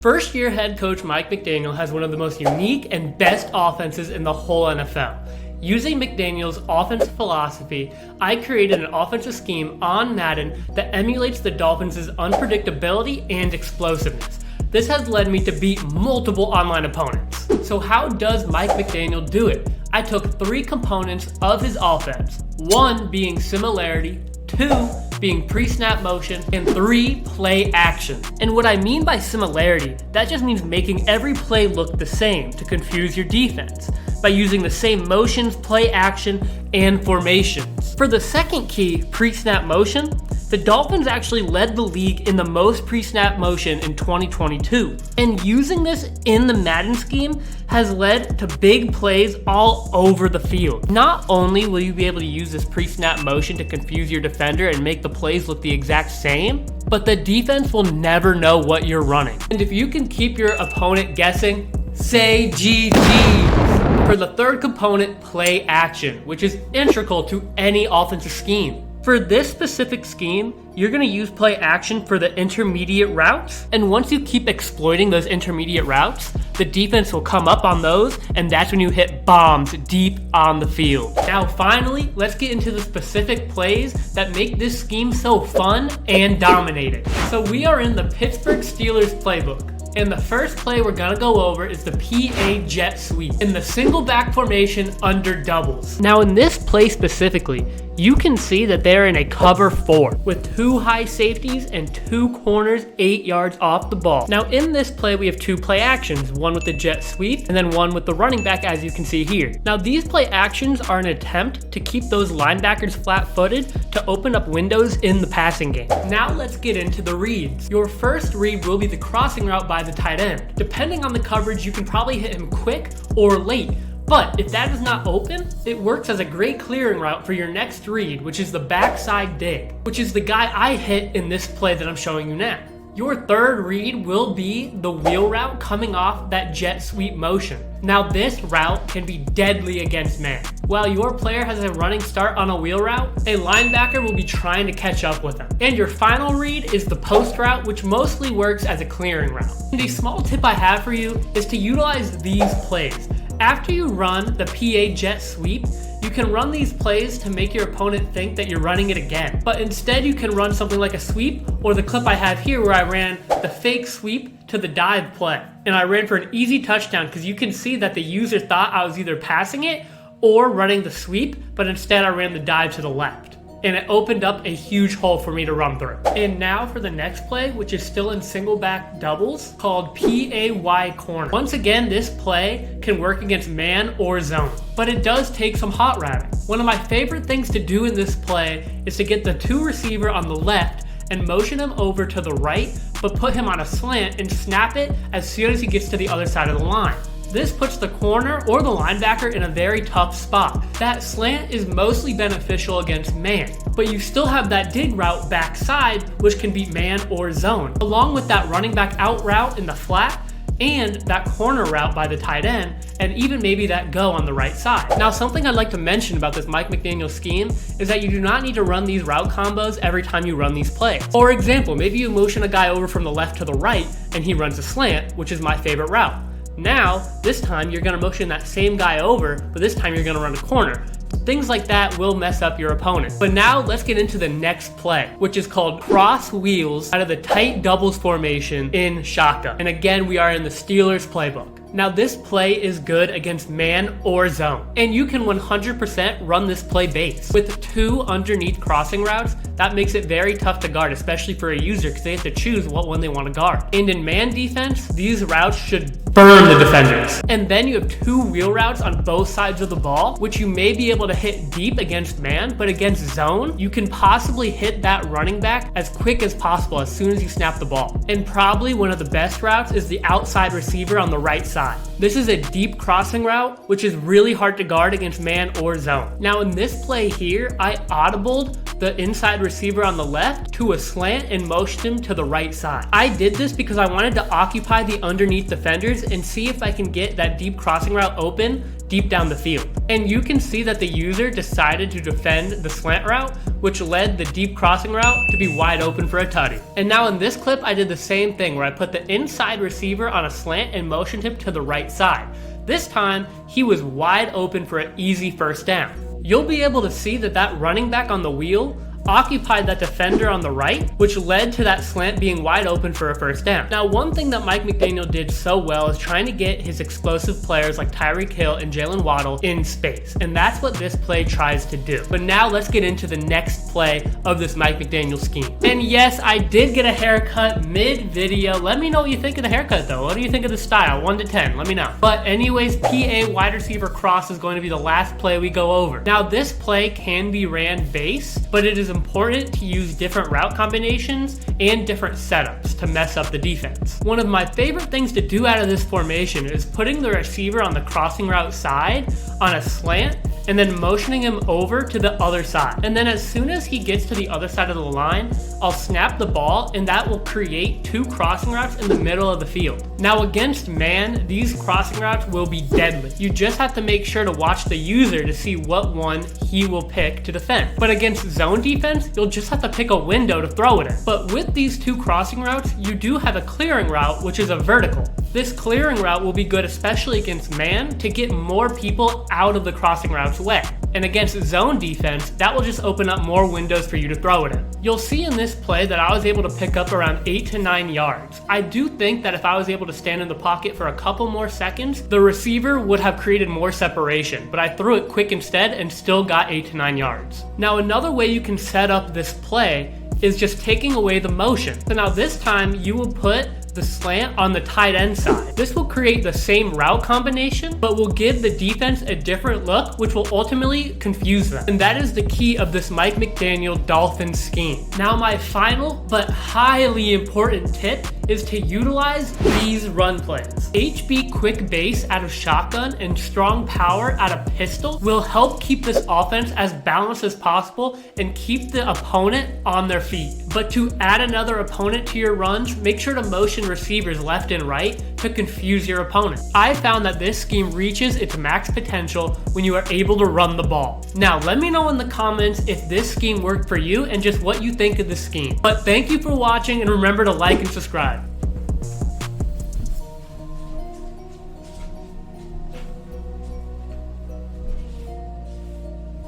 First year head coach Mike McDaniels has one of the most unique and best offenses in the whole NFL. Using McDaniels' offensive philosophy, I created an offensive scheme on Madden that emulates the Dolphins' unpredictability and explosiveness. This has led me to beat multiple online opponents. So how does Mike McDaniel do it? I took 3 components of his offense, 1 being similarity, 2 being pre-snap motion, and 3 play action. And what I mean by similarity, that just means making every play look the same to confuse your defense by using the same motions, play action, and formations. For the second key, pre-snap motion, the Dolphins actually led the league in the most pre-snap motion in 2022. And using this in the Madden scheme has led to big plays all over the field. Not only will you be able to use this pre-snap motion to confuse your defender and make the plays look the exact same, but the defense will never know what you're running. And if you can keep your opponent guessing, say GG. For the third component, play action, which is integral to any offensive scheme. For this specific scheme, you're going to use play action for the intermediate routes, and once you keep exploiting those intermediate routes, the defense will come up on those, and that's when you hit bombs deep on the field. Now finally, let's get into the specific plays that make this scheme so fun and dominating. So we are in the Pittsburgh Steelers playbook. And the first play we're gonna go over is the PA jet sweep in the single back formation under doubles. Now in this play specifically, you can see that they're in a cover 4 with 2 high safeties and 2 corners 8 yards off the ball. Now in this play, we have 2 play actions, one with the jet sweep and then one with the running back, as you can see here. Now these play actions are an attempt to keep those linebackers flat-footed to open up windows in the passing game. Now let's get into the reads. Your first read will be the crossing route by the tight end. Depending on the coverage, you can probably hit him quick or late. But if that is not open, it works as a great clearing route for your next read, which is the backside dig, which is the guy I hit in this play that I'm showing you now. Your third read will be the wheel route coming off that jet sweep motion. Now this route can be deadly against man. While your player has a running start on a wheel route, a linebacker will be trying to catch up with him. And your final read is the post route, which mostly works as a clearing route. And a small tip I have for you is to utilize these plays. After you run the PA jet sweep, you can run these plays to make your opponent think that you're running it again. But instead you can run something like a sweep, or the clip I have here where I ran the fake sweep to the dive play. And I ran for an easy touchdown because you can see that the user thought I was either passing it or running the sweep, but instead I ran the dive to the left. And it opened up a huge hole for me to run through. And now for the next play, which is still in single back doubles, called PAY corner. Once again, this play can work against man or zone, but it does take some hot rounding. One of my favorite things to do in this play is to get the 2 receiver on the left and motion him over to the right, but put him on a slant and snap it as soon as he gets to the other side of the line. This puts the corner or the linebacker in a very tough spot. That slant is mostly beneficial against man, but you still have that dig route backside, which can be man or zone, along with that running back out route in the flat and that corner route by the tight end, and even maybe that go on the right side. Now, something I'd like to mention about this Mike McDaniels scheme is that you do not need to run these route combos every time you run these plays. For example, maybe you motion a guy over from the left to the right and he runs a slant, which is my favorite route. Now, this time you're gonna motion that same guy over, but this time you're gonna run a corner. Things like that will mess up your opponent. But now let's get into the next play, which is called cross wheels out of the tight doubles formation in shotgun. And again, we are in the Steelers playbook. Now this play is good against man or zone, and you can 100% run this play base. With 2 underneath crossing routes, that makes it very tough to guard, especially for a user because they have to choose what one they want to guard. And in man defense, these routes should burn the defenders. And then you have 2 wheel routes on both sides of the ball, which you may be able to hit deep against man, but against zone, you can possibly hit that running back as quick as possible as soon as you snap the ball. And probably one of the best routes is the outside receiver on the right side. This is a deep crossing route, which is really hard to guard against man or zone. Now in this play here, I audibled the inside receiver on the left to a slant and motioned him to the right side. I did this because I wanted to occupy the underneath defenders and see if I can get that deep crossing route open deep down the field. And you can see that the user decided to defend the slant route, which led the deep crossing route to be wide open for a tutty. And now in this clip, I did the same thing where I put the inside receiver on a slant and motioned him to the right side. This time, he was wide open for an easy first down. You'll be able to see that running back on the wheel occupied that defender on the right, which led to that slant being wide open for a first down. Now, one thing that Mike McDaniel did so well is trying to get his explosive players like Tyreek Hill and Jalen Waddle in space, and that's what this play tries to do. But now let's get into the next play of this Mike McDaniel scheme. And yes, I did get a haircut mid-video. Let me know what you think of the haircut though. What do you think of the style? 1 to 10, let me know. But anyways, PA wide receiver cross is going to be the last play we go over. Now, this play can be ran base, but it is important to use different route combinations and different setups to mess up the defense. One of my favorite things to do out of this formation is putting the receiver on the crossing route side on a slant and then motioning him over to the other side. And then as soon as he gets to the other side of the line, I'll snap the ball and that will create 2 crossing routes in the middle of the field. Now against man, these crossing routes will be deadly. You just have to make sure to watch the user to see what one he will pick to defend. But against zone defense, you'll just have to pick a window to throw it in. But with these 2 crossing routes, you do have a clearing route, which is a vertical. This clearing route will be good especially against man to get more people out of the crossing route's way. And against zone defense, that will just open up more windows for you to throw it in. You'll see in this play that I was able to pick up around 8 to 9 yards. I do think that if I was able to stand in the pocket for a couple more seconds, the receiver would have created more separation, but I threw it quick instead and still got 8 to 9 yards. Now another way you can set up this play is just taking away the motion. So now this time you will put the slant on the tight end side. This will create the same route combination, but will give the defense a different look, which will ultimately confuse them. And that is the key of this Mike McDaniel Dolphins scheme. Now my final but highly important tip is to utilize these run plays. HB quick base out of shotgun and strong power out of pistol will help keep this offense as balanced as possible and keep the opponent on their feet. But to add another opponent to your runs, make sure to motion receivers left and right to confuse your opponent. I found that this scheme reaches its max potential when you are able to run the ball. Now, let me know in the comments if this scheme worked for you and just what you think of the scheme. But thank you for watching, and remember to like and subscribe.